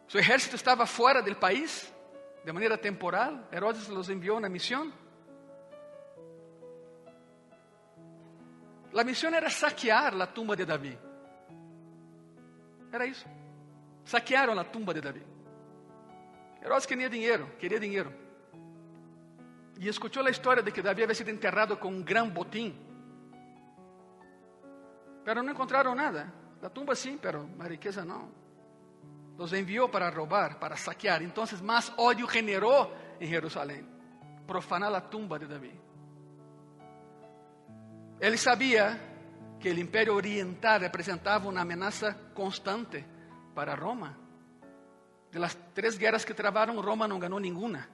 Su ejército estaba fuera del país de manera temporal. Herodes los envió a una misión. La misión era saquear la tumba de David. Era eso. Saquearon la tumba de David. Herodes quería dinero. Y escuchó la historia de que David había sido enterrado con un gran botín. Pero no encontraron nada. La tumba sí, pero la riqueza no. Los envió para robar, para saquear. Entonces más odio generó en Jerusalén. Profanar la tumba de David. Él sabía que el imperio oriental representaba una amenaza constante para Roma. De las 3 guerras que trabaron, Roma no ganó ninguna.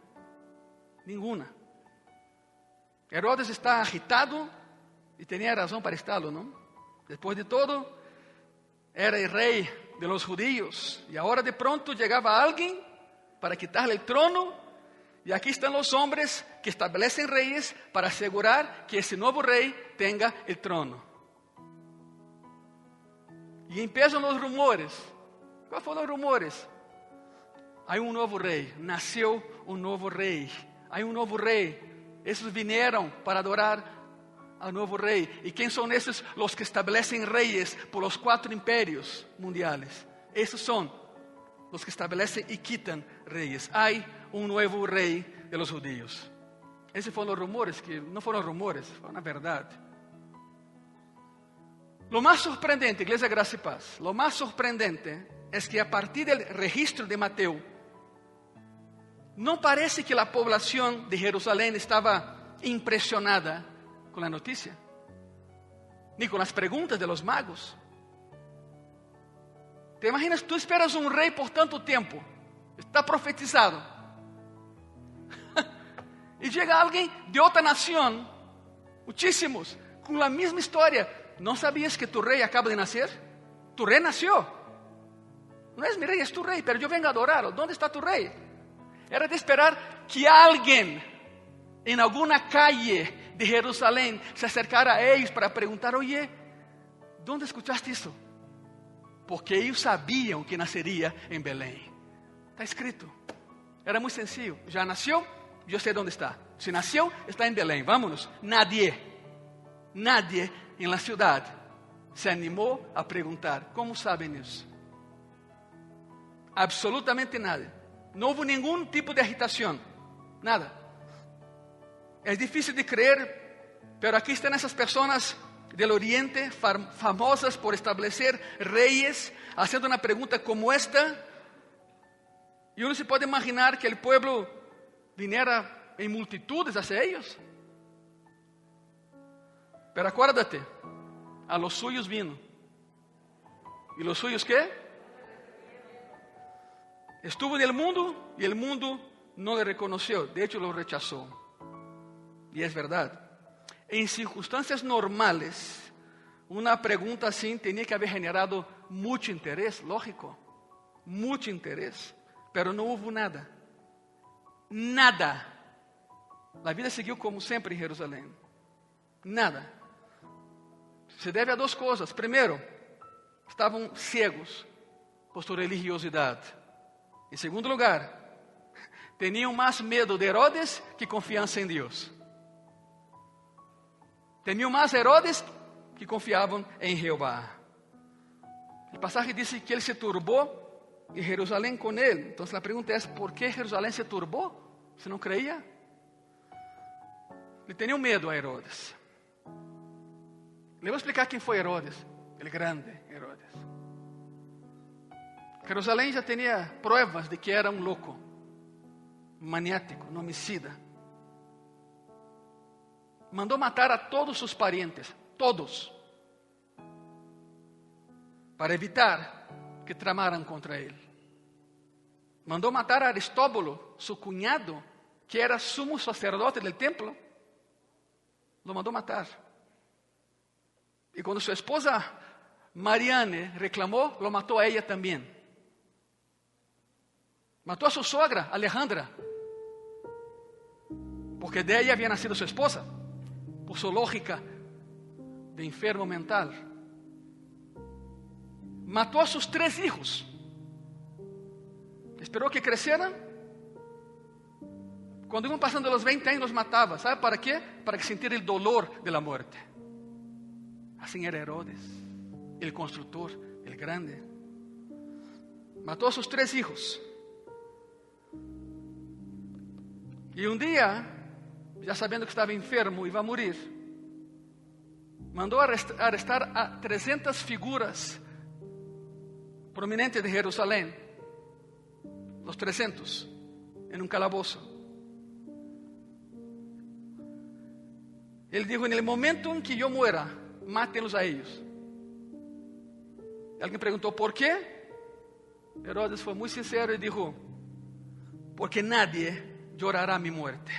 Ninguna. Herodes está agitado y tenía razón para estarlo, ¿no? Después de todo, era el rey de los judíos. Y ahora de pronto llegaba alguien para quitarle el trono. Y aquí están los hombres que establecen reyes para asegurar que ese nuevo rey tenga el trono. Y empiezan los rumores. ¿Cuáles fueron los rumores? Hay un nuevo rey. Nació un nuevo rey. Hay un nuevo rey. Esos vinieron para adorar al nuevo rey. ¿Y quién son esos? Los que establecen reyes por los 4 imperios mundiales. Esos son los que establecen y quitan reyes. Hay un nuevo rey de los judíos. Esos fueron los rumores, que no fueron rumores, fue una verdad. Lo más sorprendente, Iglesia Gracia y Paz, lo más sorprendente es que a partir del registro de Mateo, no parece que la población de Jerusalén estaba impresionada con la noticia, ni con las preguntas de los magos. ¿Te imaginas? Tú esperas un rey por tanto tiempo, está profetizado, y llega alguien de otra nación, muchísimos, con la misma historia. ¿No sabías que tu rey acaba de nacer? Tu rey nació. No es mi rey, es tu rey, pero yo vengo a adorarlo. ¿Dónde está tu rey? Era de esperar que alguien en alguna calle de Jerusalén se acercara a ellos para preguntar: oye, ¿dónde escuchaste eso? Porque ellos sabían que nacería en Belén. Está escrito. Era muy sencillo. Ya nació, yo sé dónde está. Si nació, está en Belén. Vámonos. Nadie en la ciudad se animó a preguntar, ¿cómo saben eso? Absolutamente nada. No hubo ningún tipo de agitación. Nada. Es difícil de creer, pero aquí están esas personas del Oriente, famosas por establecer reyes, haciendo una pregunta como esta. Y uno se puede imaginar que el pueblo viniera en multitudes hacia ellos. Pero acuérdate, a los suyos vino. ¿Y los suyos qué? Estuvo en el mundo y el mundo no le reconoció. De hecho, lo rechazó. Y es verdad. En circunstancias normales, una pregunta así tenía que haber generado mucho interés, lógico. Mucho interés. Pero no hubo nada. Nada. La vida siguió como siempre en Jerusalén. Nada. Se debe a dos cosas. Primero, estaban ciegos por su religiosidad. En segundo lugar, tenían más miedo de Herodes que confianza en Dios. Tenían más Herodes que confiaban en Jehová. El pasaje dice que él se turbó y Jerusalén con él. Entonces la pregunta es, ¿por qué Jerusalén se turbó? ¿Se no creía? Le tenía miedo a Herodes. Le voy a explicar quién fue Herodes, el grande Herodes. Jerusalén ya tenía pruebas de que era un loco, maniático, un homicida. Mandó matar a todos sus parientes, todos, para evitar que tramaran contra él. Mandó matar a Aristóbulo, su cuñado, que era sumo sacerdote del templo. Lo mandó matar. Y cuando su esposa Mariane reclamó, lo mató a ella también. Mató a su suegra, Alejandra, porque de ella había nacido su esposa, por su lógica de enfermo mental. Mató a sus 3 hijos. Esperó que crecieran. Cuando iban pasando los 20 años los mataba. ¿Sabe para qué? Para que sintiera el dolor de la muerte. Así era Herodes, el constructor, el grande. Mató a sus 3 hijos. Y un día, ya sabiendo que estaba enfermo, iba a morir, mandó arrestar a 300 figuras prominentes de Jerusalén, los 300, en un calabozo. Él dijo, en el momento en que yo muera, mátenlos a ellos. Alguien preguntó, ¿por qué? Herodes fue muy sincero y dijo, porque nadie llorará mi muerte.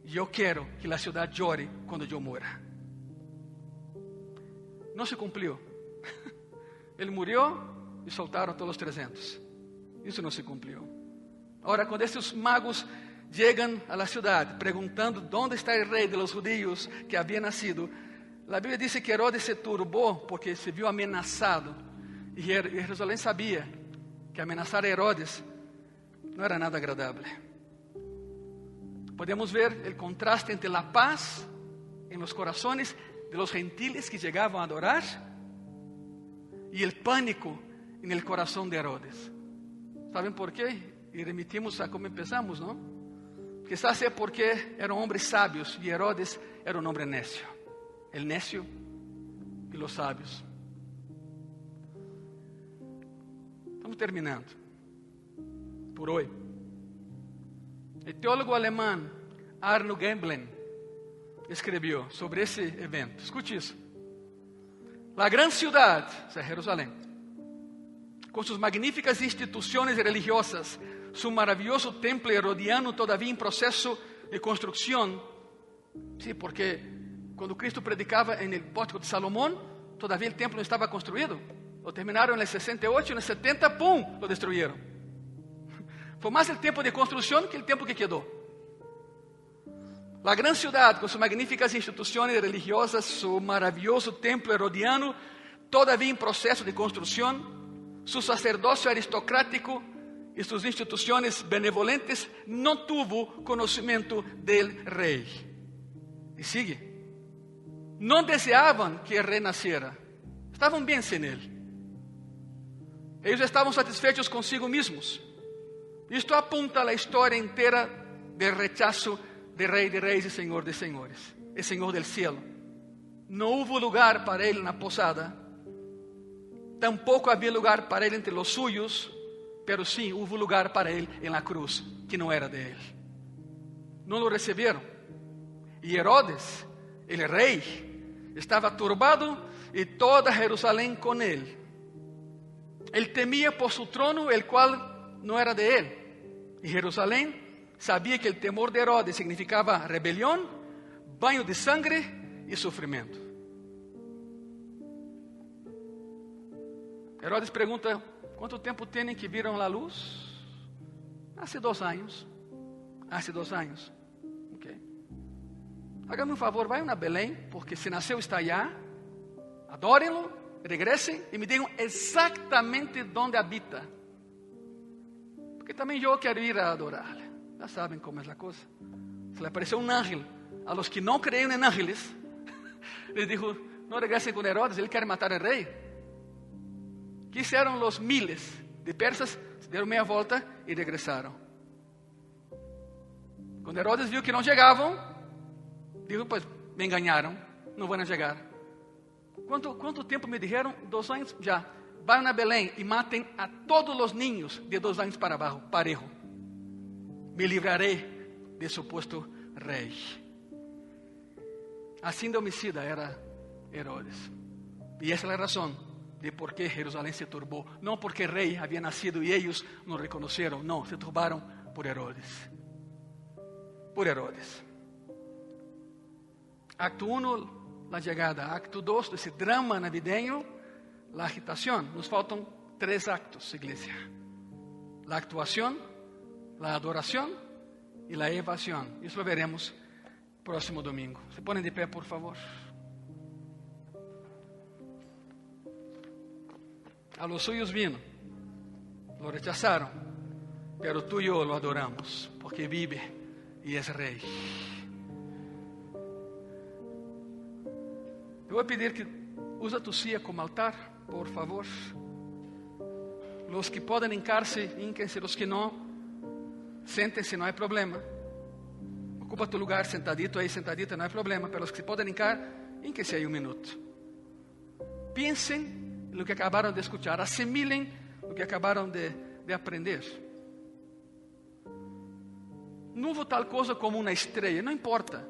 Yo quiero que la ciudad llore cuando yo muera. No se cumplió. Él murió y soltaron a todos los 300. Eso no se cumplió. Ahora, cuando estos magos llegan a la ciudad preguntando dónde está el rey de los judíos que había nacido, la Biblia dice que Herodes se turbó porque se vio amenazado. Y Jerusalén sabía que amenazar a Herodes no era nada agradable. Podemos ver el contraste entre la paz en los corazones de los gentiles que llegaban a adorar y el pánico en el corazón de Herodes. ¿Saben por qué? Y remitimos a cómo empezamos, ¿no? Quizás sea porque eran hombres sabios y Herodes era un hombre necio. El necio y los sabios. Estamos terminando por hoy. El teólogo alemán Arno Gemblen escribió sobre ese evento. Escuche eso. La gran ciudad, o sea, Jerusalén, con sus magníficas instituciones religiosas, su maravilloso templo herodiano todavía en proceso de construcción. Sí, porque cuando Cristo predicaba en el pórtico de Salomón, todavía el templo no estaba construido. Lo terminaron en el 68 y en el 70, ¡pum!, lo destruyeron. Fue más el tiempo de construcción que el tiempo que quedó. La gran ciudad, con sus magníficas instituciones religiosas, su maravilloso templo herodiano, todavía en proceso de construcción, su sacerdocio aristocrático y sus instituciones benevolentes no tuvo conocimiento del rey. Y sigue. No deseaban que el rey naciera. Estaban bien sin él. Ellos estaban satisfechos consigo mismos. Esto apunta a la historia entera del rechazo del Rey de Reyes y Señor de Señores, el Señor del cielo. No hubo lugar para él en la posada. Tampoco había lugar para él entre los suyos, pero sí hubo lugar para él en la cruz, que no era de él. No lo recibieron. Y Herodes, el rey, estaba turbado y toda Jerusalén con él. Él temía por su trono, el cual no era de él. Y Jerusalén sabía que el temor de Herodes significaba rebelión, baño de sangre y sufrimiento. Herodes pregunta: ¿cuánto tiempo tienen que vieron la luz? Hace 2 años. Hace 2 años. Okay. Háganme un favor, vayan a Belén, porque si nació está allá. Adórenlo, regresen y me digan exactamente dónde habita. Porque también yo quiero ir a adorarle. Ya saben cómo es la cosa. Se le apareció un ángel. A los que no creen en ángeles, les dijo: no regresen con Herodes, él quiere matar al rey. ¿Qué hicieron los miles de persas? Se dieron media vuelta y regresaron. Cuando Herodes vio que no llegaban, dijo: pues me engañaron, no van a llegar. ¿Cuánto tiempo me dijeron? 2 años. Ya, vayan a Belén y maten a todos los niños de 2 años para abajo, parejo. Me libraré de supuesto rey. Así de homicida era Herodes. Y esa es la razón de por qué Jerusalén se turbó. No porque el rey había nacido y ellos no reconocieron. No, se turbaron por Herodes. Por Herodes. Acto 1, la llegada. Acto 2, ese drama navideño, la agitación. Nos faltan 3 actos, iglesia. La actuación, la adoración y la evasión. Eso lo veremos próximo domingo. Se ponen de pie, por favor. A los suyos vino, lo rechazaron, pero tú y yo lo adoramos, porque vive y es rey. Te voy a pedir que usa tu silla como altar, por favor. Los que pueden hincarse, hínquense. Los que no, siéntense, no hay problema. Ocupa tu lugar sentadito ahí, sentadita, no hay problema. Pero los que pueden hincar, hínquense ahí un minuto. Piensen en lo que acabaron de escuchar. Asimilen lo que acabaron de aprender. No hubo tal cosa como una estrella, no importa.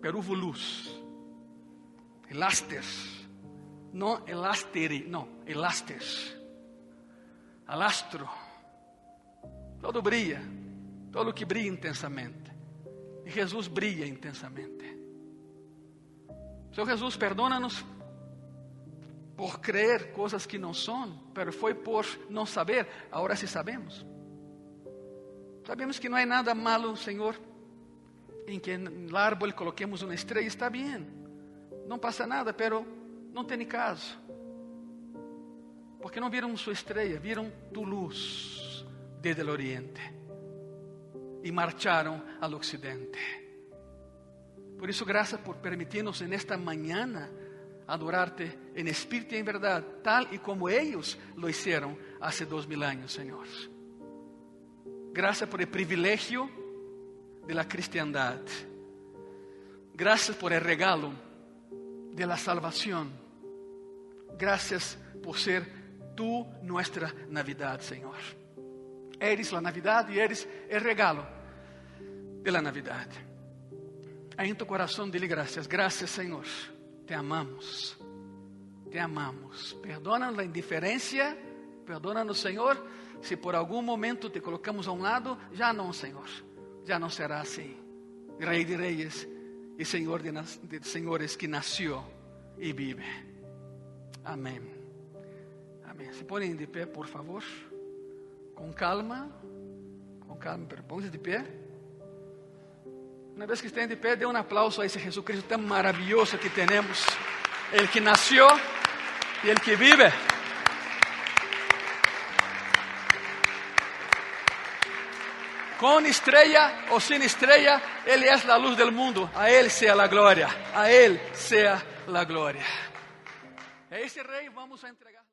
Pero hubo luz. El áster. No el asteri, no, el áster. Al astro. Todo brilla. Todo lo que brilla intensamente. Y Jesús brilla intensamente. Senhor Jesús, perdónanos por creer cosas que no son, pero fue por no saber. Ahora sí sabemos. Sabemos que no hay nada malo, Señor, en que en el árbol coloquemos una estrella. Está bien, no pasa nada, pero no tiene caso. Porque no vieron su estrella, vieron tu luz desde el oriente y marcharon al occidente. Por eso, gracias por permitirnos en esta mañana adorarte en espíritu y en verdad, tal y como ellos lo hicieron hace 2000 años, Señor. Gracias por el privilegio de la cristiandad. Gracias por el regalo de la salvación. Gracias por ser tú nuestra Navidad, Señor. Eres la Navidad y eres el regalo de la Navidad. Ahí en tu corazón dile gracias. Gracias, Señor. Te amamos. Te amamos. Perdónanos la indiferencia. Perdónanos, Señor, si por algún momento te colocamos a un lado. Ya no, Señor. Ya no será así. Rey de reyes y Señor de señores, que nació y vive. Amén. Amén. Se ponen de pie, por favor. Con calma, pero pónganse de pie. Una vez que estén de pie, dê un aplauso a ese Jesucristo tan maravilloso que tenemos. El que nació y el que vive. Con estrella o sin estrella, Él es la luz del mundo. A Él sea la gloria. A Él sea la gloria. A ese Rey vamos a entregar.